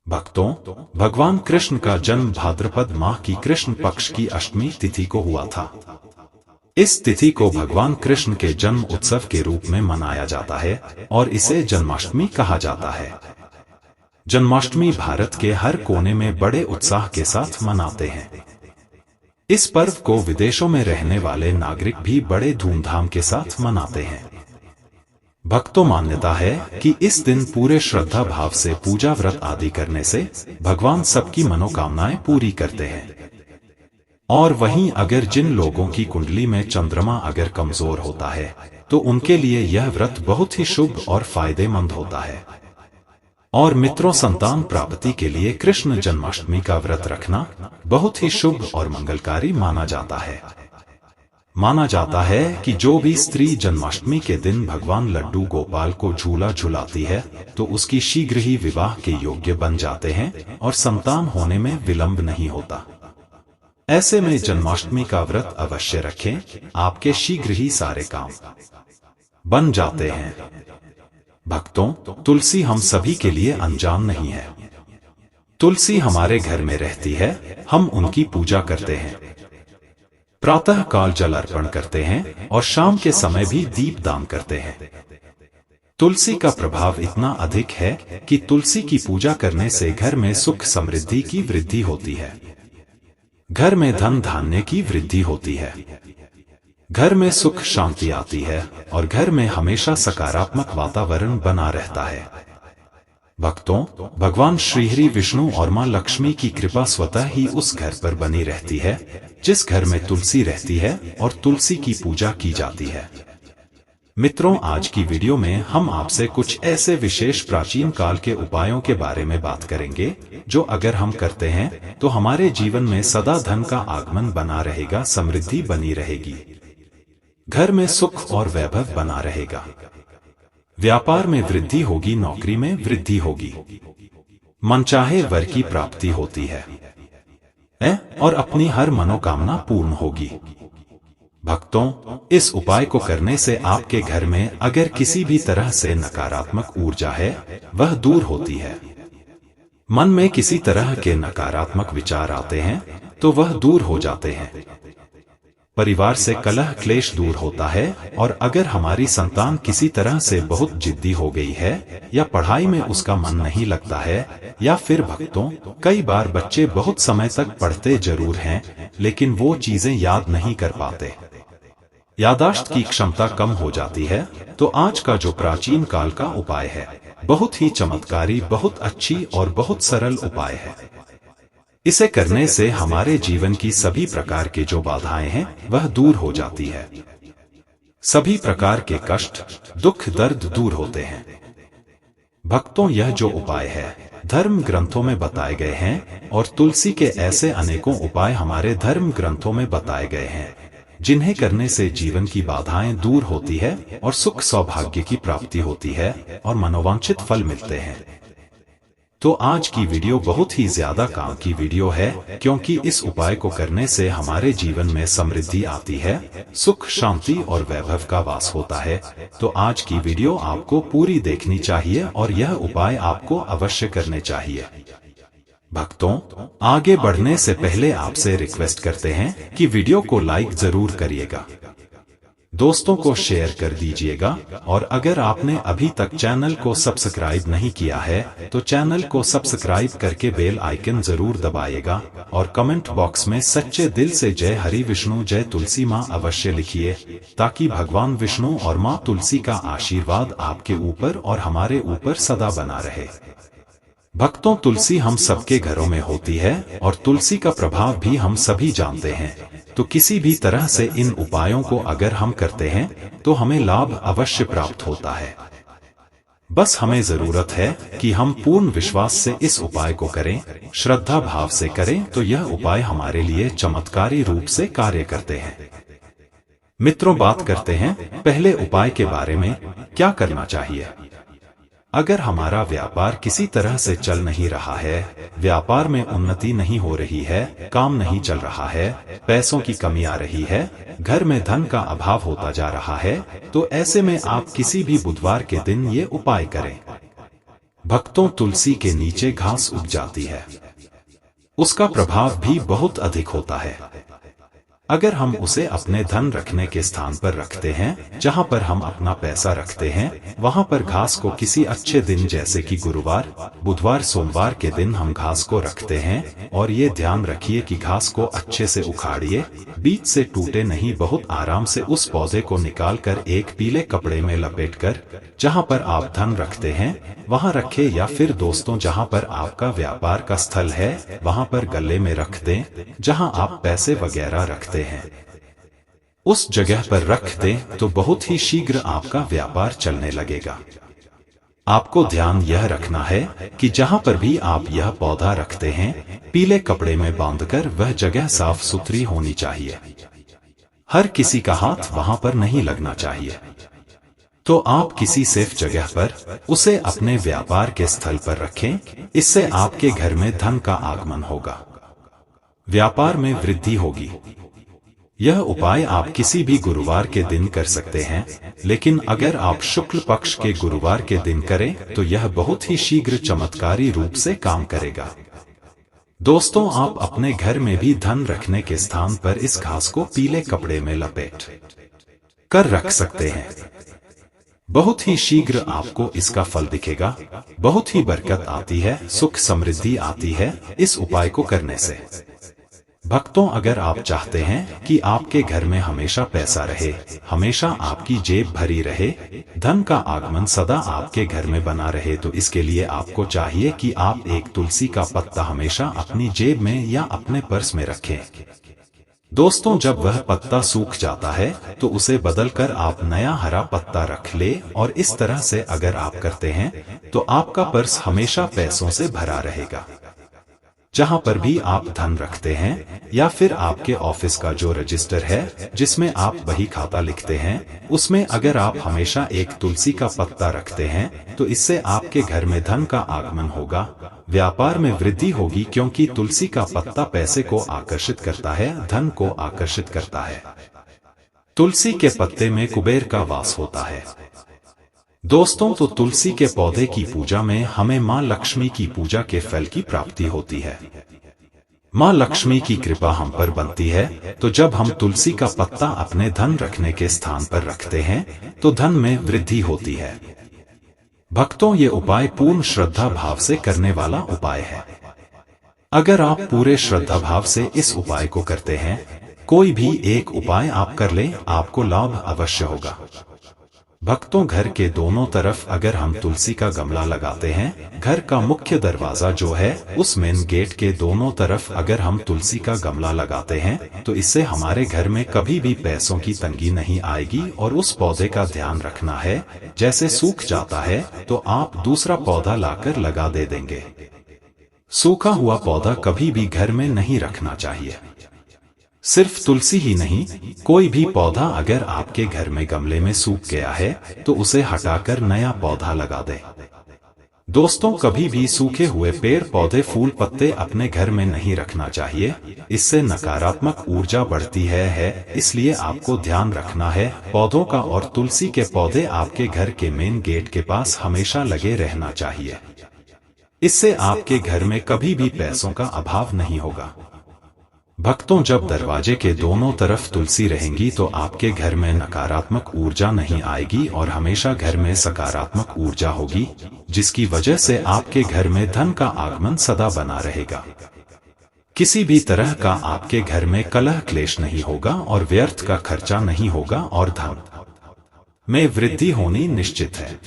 भक्तों, भगवान कृष्ण का जन्म भाद्रपद माह की कृष्ण पक्ष की अष्टमी तिथि को हुआ था। इस तिथि को भगवान कृष्ण के जन्म उत्सव के रूप में मनाया जाता है और इसे जन्माष्टमी कहा जाता है। जन्माष्टमी भारत के हर कोने में बड़े उत्साह के साथ मनाते हैं। इस पर्व को विदेशों में रहने वाले नागरिक भी बड़े धूमधाम के साथ मनाते हैं। भक्तों, मान्यता है कि इस दिन पूरे श्रद्धा भाव से पूजा व्रत आदि करने से भगवान सबकी मनोकामनाएं पूरी करते हैं। और वहीं अगर जिन लोगों की कुंडली में चंद्रमा अगर कमजोर होता है तो उनके लिए यह व्रत बहुत ही शुभ और फायदेमंद होता है। और मित्रों, संतान प्राप्ति के लिए कृष्ण जन्माष्टमी का व्रत रखना बहुत ही शुभ और मंगलकारी माना जाता है। माना जाता है कि जो भी स्त्री जन्माष्टमी के दिन भगवान लड्डू गोपाल को झूला झुलाती है तो उसकी शीघ्र ही विवाह के योग्य बन जाते हैं और संतान होने में विलंब नहीं होता। ऐसे में जन्माष्टमी का व्रत अवश्य रखें, आपके शीघ्र ही सारे काम बन जाते हैं। भक्तों, तुलसी हम सभी के लिए अनजान नहीं है। तुलसी हमारे घर में रहती है, हम उनकी पूजा करते हैं, प्रातः काल जल अर्पण करते हैं और शाम के समय भी दीप दान करते हैं। तुलसी का प्रभाव इतना अधिक है कि तुलसी की पूजा करने से घर में सुख समृद्धि की वृद्धि होती है, घर में धन धान्य की वृद्धि होती है, घर में सुख शांति आती है और घर में हमेशा सकारात्मक वातावरण बना रहता है। भक्तों, भगवान श्रीहरि विष्णु और मां लक्ष्मी की कृपा स्वतः ही उस घर पर बनी रहती है जिस घर में तुलसी रहती है और तुलसी की पूजा की जाती है। मित्रों, आज की वीडियो में हम आपसे कुछ ऐसे विशेष प्राचीन काल के उपायों के बारे में बात करेंगे जो अगर हम करते हैं तो हमारे जीवन में सदा धन का आगमन बना रहेगा, समृद्धि बनी रहेगी, घर में सुख और वैभव बना रहेगा, व्यापार में वृद्धि होगी, नौकरी में वृद्धि होगी, मनचाहे वर की प्राप्ति होती है और अपनी हर मनोकामना पूर्ण होगी। भक्तों, इस उपाय को करने से आपके घर में अगर किसी भी तरह से नकारात्मक ऊर्जा है वह दूर होती है, मन में किसी तरह के नकारात्मक विचार आते हैं तो वह दूर हो जाते हैं, परिवार से कलह क्लेश दूर होता है और अगर हमारी संतान किसी तरह से बहुत जिद्दी हो गई है या पढ़ाई में उसका मन नहीं लगता है या फिर भक्तों, कई बार बच्चे बहुत समय तक पढ़ते जरूर हैं लेकिन वो चीजें याद नहीं कर पाते, यादाश्त की क्षमता कम हो जाती है, तो आज का जो प्राचीन काल का उपाय है बहुत ही चमत्कारी, बहुत अच्छी और बहुत सरल उपाय है। इसे करने से हमारे जीवन की सभी प्रकार के जो बाधाएं हैं वह दूर हो जाती है, सभी प्रकार के कष्ट दुख दर्द दूर होते हैं। भक्तों, यह जो उपाय है धर्म ग्रंथों में बताए गए हैं और तुलसी के ऐसे अनेकों उपाय हमारे धर्म ग्रंथों में बताए गए हैं जिन्हें करने से जीवन की बाधाएं दूर होती है और सुख सौभाग्य की प्राप्ति होती है और मनोवांछित फल मिलते हैं। तो आज की वीडियो बहुत ही ज्यादा काम की वीडियो है क्योंकि इस उपाय को करने से हमारे जीवन में समृद्धि आती है, सुख शांति और वैभव का वास होता है। तो आज की वीडियो आपको पूरी देखनी चाहिए और यह उपाय आपको अवश्य करने चाहिए। भक्तों, आगे बढ़ने से पहले आपसे रिक्वेस्ट करते हैं कि वीडियो को लाइक जरूर करिएगा, दोस्तों को शेयर कर दीजिएगा और अगर आपने अभी तक चैनल को सब्सक्राइब नहीं किया है तो चैनल को सब्सक्राइब करके बेल आइकन जरूर दबाइएगा और कमेंट बॉक्स में सच्चे दिल से जय हरि विष्णु जय तुलसी माँ अवश्य लिखिए ताकि भगवान विष्णु और माँ तुलसी का आशीर्वाद आपके ऊपर और हमारे ऊपर सदा बना रहे। भक्तों, तुलसी हम सबके घरों में होती है और तुलसी का प्रभाव भी हम सभी जानते हैं, तो किसी भी तरह से इन उपायों को अगर हम करते हैं तो हमें लाभ अवश्य प्राप्त होता है। बस हमें जरूरत है कि हम पूर्ण विश्वास से इस उपाय को करें, श्रद्धा भाव से करें, तो यह उपाय हमारे लिए चमत्कारी रूप से कार्य करते हैं। मित्रों, बात करते हैं पहले उपाय के बारे में। क्या करना चाहिए? अगर हमारा व्यापार किसी तरह से चल नहीं रहा है, व्यापार में उन्नति नहीं हो रही है, काम नहीं चल रहा है, पैसों की कमी आ रही है, घर में धन का अभाव होता जा रहा है, तो ऐसे में आप किसी भी बुधवार के दिन ये उपाय करें। भक्तों, तुलसी के नीचे घास उग जाती है। उसका प्रभाव भी बहुत अधिक होता है। अगर हम उसे अपने धन रखने के स्थान पर रखते हैं, जहां पर हम अपना पैसा रखते हैं, वहां पर घास को किसी अच्छे दिन जैसे कि गुरुवार, बुधवार, सोमवार के दिन हम घास को रखते हैं। और ये ध्यान रखिए कि घास को अच्छे से उखाड़िए, बीच से टूटे नहीं, बहुत आराम से उस पौधे को निकालकर एक पीले कपड़े में लपेटकर जहां पर आप धन रखते हैं वहां रखें, या फिर दोस्तों जहां पर आपका व्यापार का स्थल है वहां पर गले में रख दें, जहां आप पैसे वगैरह रखते हैं उस जगह पर रख दें, तो बहुत ही शीघ्र आपका व्यापार चलने लगेगा। आपको ध्यान यह रखना है कि जहां पर भी आप यह पौधा रखते हैं, पीले कपड़े में बांधकर वह जगह साफ सुथरी होनी चाहिए। हर किसी का हाथ वहां पर नहीं लगना चाहिए। तो आप किसी सेफ जगह पर उसे अपने व्यापार के स्थल पर रखें। इससे आपके घर में धन का आगमन होगा, व्यापार में वृद्धि होगी। यह उपाय आप किसी भी गुरुवार के दिन कर सकते हैं, लेकिन अगर आप शुक्ल पक्ष के गुरुवार के दिन करें तो यह बहुत ही शीघ्र चमत्कारी रूप से काम करेगा। दोस्तों, आप अपने घर में भी धन रखने के स्थान पर इस घास को पीले कपड़े में लपेट कर रख सकते हैं। बहुत ही शीघ्र आपको इसका फल दिखेगा। बहुत ही बरकत आती है, सुख समृद्धि आती है इस उपाय को करने से। भक्तों, अगर आप चाहते हैं कि आपके घर में हमेशा पैसा रहे, हमेशा आपकी जेब भरी रहे, धन का आगमन सदा आपके घर में बना रहे, तो इसके लिए आपको चाहिए कि आप एक तुलसी का पत्ता हमेशा अपनी जेब में या अपने पर्स में रखें। दोस्तों, जब वह पत्ता सूख जाता है तो उसे बदलकर आप नया हरा पत्ता रख ले, और इस तरह से अगर आप करते हैं तो आपका पर्स हमेशा पैसों से भरा रहेगा। जहां पर भी आप धन रखते हैं, या फिर आपके ऑफिस का जो रजिस्टर है जिसमें आप बही खाता लिखते हैं, उसमें अगर आप हमेशा एक तुलसी का पत्ता रखते हैं तो इससे आपके घर में धन का आगमन होगा, व्यापार में वृद्धि होगी, क्योंकि तुलसी का पत्ता पैसे को आकर्षित करता है, धन को आकर्षित करता है। तुलसी के पत्ते में कुबेर का वास होता है। दोस्तों, तो तुलसी के पौधे की पूजा में हमें मां लक्ष्मी की पूजा के फल की प्राप्ति होती है। मां लक्ष्मी की कृपा हम पर बनती है। तो जब हम तुलसी का पत्ता अपने धन रखने के स्थान पर रखते हैं तो धन में वृद्धि होती है। भक्तों, ये उपाय पूर्ण श्रद्धा भाव से करने वाला उपाय है। अगर आप पूरे श्रद्धा भाव से इस उपाय को करते हैं, कोई भी एक उपाय आप कर लें, आपको लाभ अवश्य होगा। भक्तों, घर के दोनों तरफ अगर हम तुलसी का गमला लगाते हैं, घर का मुख्य दरवाजा जो है उस मेन गेट के दोनों तरफ अगर हम तुलसी का गमला लगाते हैं, तो इससे हमारे घर में कभी भी पैसों की तंगी नहीं आएगी। और उस पौधे का ध्यान रखना है, जैसे सूख जाता है तो आप दूसरा पौधा लाकर लगा दे देंगे। सूखा हुआ पौधा कभी भी घर में नहीं रखना चाहिए। सिर्फ तुलसी ही नहीं, कोई भी पौधा अगर आपके घर में गमले में सूख गया है तो उसे हटाकर नया पौधा लगा दें। दोस्तों, कभी भी सूखे हुए पेड़ पौधे फूल पत्ते अपने घर में नहीं रखना चाहिए, इससे नकारात्मक ऊर्जा बढ़ती है। इसलिए आपको ध्यान रखना है, पौधों का और तुलसी के पौधे आपके घर के मेन गेट के पास हमेशा लगे रहना चाहिए। इससे आपके घर में कभी भी पैसों का अभाव नहीं होगा। भक्तों, जब दरवाजे के दोनों तरफ तुलसी रहेंगी तो आपके घर में नकारात्मक ऊर्जा नहीं आएगी और हमेशा घर में सकारात्मक ऊर्जा होगी, जिसकी वजह से आपके घर में धन का आगमन सदा बना रहेगा। किसी भी तरह का आपके घर में कलह क्लेश नहीं होगा और व्यर्थ का खर्चा नहीं होगा और धन में वृद्धि होनी निश्चित है।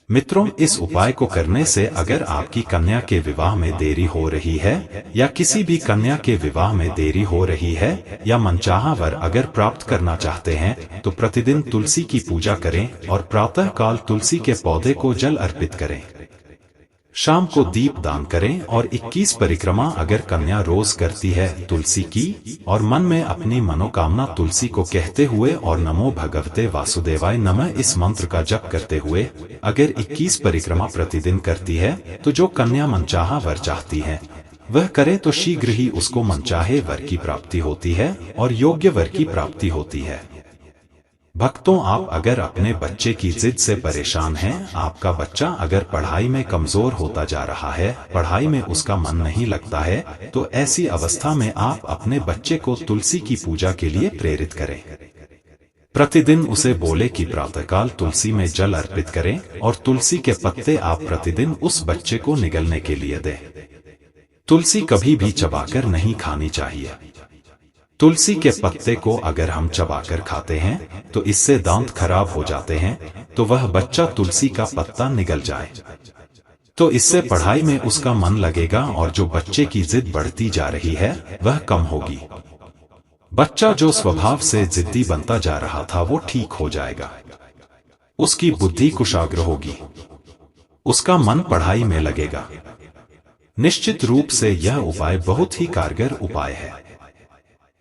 मित्रों, इस उपाय को करने से अगर आपकी कन्या के विवाह में देरी हो रही है, या किसी भी कन्या के विवाह में देरी हो रही है, या मनचाहा वर अगर प्राप्त करना चाहते हैं, तो प्रतिदिन तुलसी की पूजा करें और प्रातः काल तुलसी के पौधे को जल अर्पित करें। शाम को दीप दान करें और 21 परिक्रमा अगर कन्या रोज करती है तुलसी की, और मन में अपनी मनोकामना तुलसी को कहते हुए और नमो भगवते वासुदेवाय नमः इस मंत्र का जप करते हुए अगर 21 परिक्रमा प्रतिदिन करती है, तो जो कन्या मनचाहा वर चाहती है वह करे तो शीघ्र ही उसको मनचाहे वर की प्राप्ति होती है और योग्य वर की प्राप्ति होती है। भक्तों, आप अगर अपने बच्चे की जिद से परेशान हैं, आपका बच्चा अगर पढ़ाई में कमजोर होता जा रहा है, पढ़ाई में उसका मन नहीं लगता है, तो ऐसी अवस्था में आप अपने बच्चे को तुलसी की पूजा के लिए प्रेरित करें। प्रतिदिन उसे बोले कि प्रातःकाल तुलसी में जल अर्पित करें और तुलसी के पत्ते आप प्रतिदिन उस बच्चे को निगलने के लिए दें। तुलसी कभी भी चबाकर नहीं खानी चाहिए। तुलसी के पत्ते को अगर हम चबाकर खाते हैं तो इससे दांत खराब हो जाते हैं, तो वह बच्चा तुलसी का पत्ता निगल जाए तो इससे पढ़ाई में उसका मन लगेगा और जो बच्चे की जिद बढ़ती जा रही है वह कम होगी। बच्चा जो स्वभाव से जिद्दी बनता जा रहा था वो ठीक हो जाएगा, उसकी बुद्धि कुशाग्र होगी, उसका मन पढ़ाई में लगेगा। निश्चित रूप से यह उपाय बहुत ही कारगर उपाय है।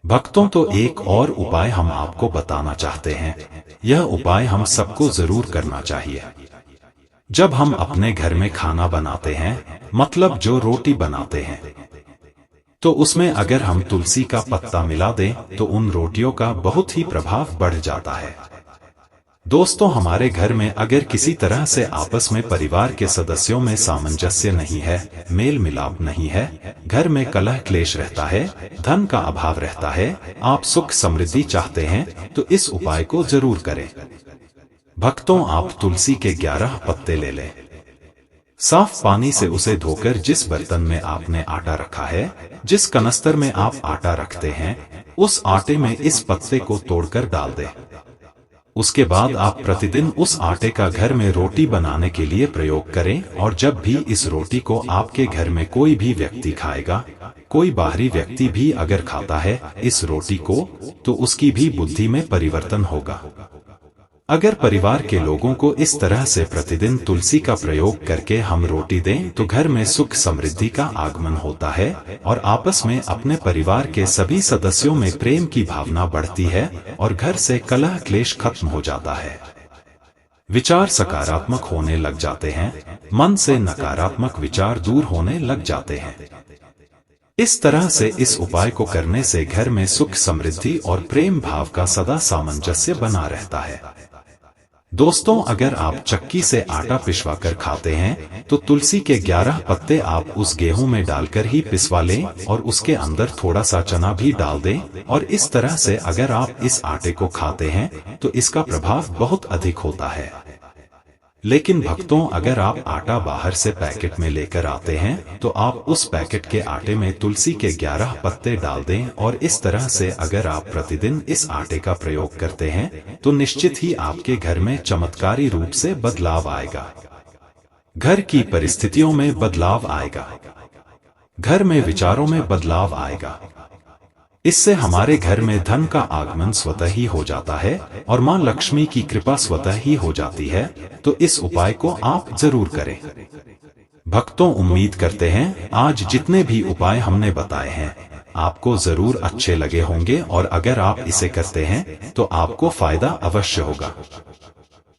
भक्तों, तो एक और उपाय हम आपको बताना चाहते हैं। यह उपाय हम सबको जरूर करना चाहिए। जब हम अपने घर में खाना बनाते हैं, मतलब जो रोटी बनाते हैं, तो उसमें अगर हम तुलसी का पत्ता मिला दें तो उन रोटियों का बहुत ही प्रभाव बढ़ जाता है। दोस्तों, हमारे घर में अगर किसी तरह से आपस में परिवार के सदस्यों में सामंजस्य नहीं है, मेल मिलाप नहीं है, घर में कलह क्लेश रहता है, धन का अभाव रहता है, आप सुख समृद्धि चाहते हैं, तो इस उपाय को जरूर करें। भक्तों, आप तुलसी के 11 पत्ते ले लें। साफ पानी से उसे धोकर जिस बर्तन में आपने आटा रखा है, जिस कनस्तर में आप आटा रखते हैं, उस आटे में इस पत्ते को तोड़कर डाल दें। उसके बाद आप प्रतिदिन उस आटे का घर में रोटी बनाने के लिए प्रयोग करें और जब भी इस रोटी को आपके घर में कोई भी व्यक्ति खाएगा, कोई बाहरी व्यक्ति भी अगर खाता है इस रोटी को, तो उसकी भी बुद्धि में परिवर्तन होगा। अगर परिवार के लोगों को इस तरह से प्रतिदिन तुलसी का प्रयोग करके हम रोटी दें तो घर में सुख समृद्धि का आगमन होता है और आपस में अपने परिवार के सभी सदस्यों में प्रेम की भावना बढ़ती है और घर से कलह क्लेश खत्म हो जाता है। विचार सकारात्मक होने लग जाते हैं, मन से नकारात्मक विचार दूर होने लग जाते हैं। इस तरह से इस उपाय को करने से घर में सुख समृद्धि और प्रेम भाव का सदा सामंजस्य बना रहता है। दोस्तों, अगर आप चक्की से आटा पिसवाकर खाते हैं तो तुलसी के 11 पत्ते आप उस गेहूं में डालकर ही पिसवा लें और उसके अंदर थोड़ा सा चना भी डाल दें और इस तरह से अगर आप इस आटे को खाते हैं तो इसका प्रभाव बहुत अधिक होता है। लेकिन भक्तों, अगर आप आटा बाहर से पैकेट में लेकर आते हैं तो आप उस पैकेट के आटे में तुलसी के 11 पत्ते डाल दें और इस तरह से अगर आप प्रतिदिन इस आटे का प्रयोग करते हैं तो निश्चित ही आपके घर में चमत्कारी रूप से बदलाव आएगा। घर की परिस्थितियों में बदलाव आएगा, घर में विचारों में बदलाव आएगा। इससे हमारे घर में धन का आगमन स्वतः ही हो जाता है और मां लक्ष्मी की कृपा स्वतः ही हो जाती है। तो इस उपाय को आप जरूर करें। भक्तों, उम्मीद करते हैं आज जितने भी उपाय हमने बताए हैं आपको जरूर अच्छे लगे होंगे और अगर आप इसे करते हैं तो आपको फायदा अवश्य होगा।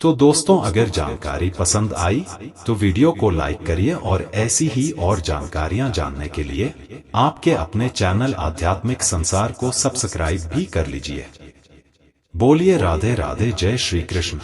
तो दोस्तों, अगर जानकारी पसंद आई तो वीडियो को लाइक करिए और ऐसी ही और जानकारियां जानने के लिए आपके अपने चैनल आध्यात्मिक संसार को सब्सक्राइब भी कर लीजिए। बोलिए राधे राधे, जय श्री कृष्ण।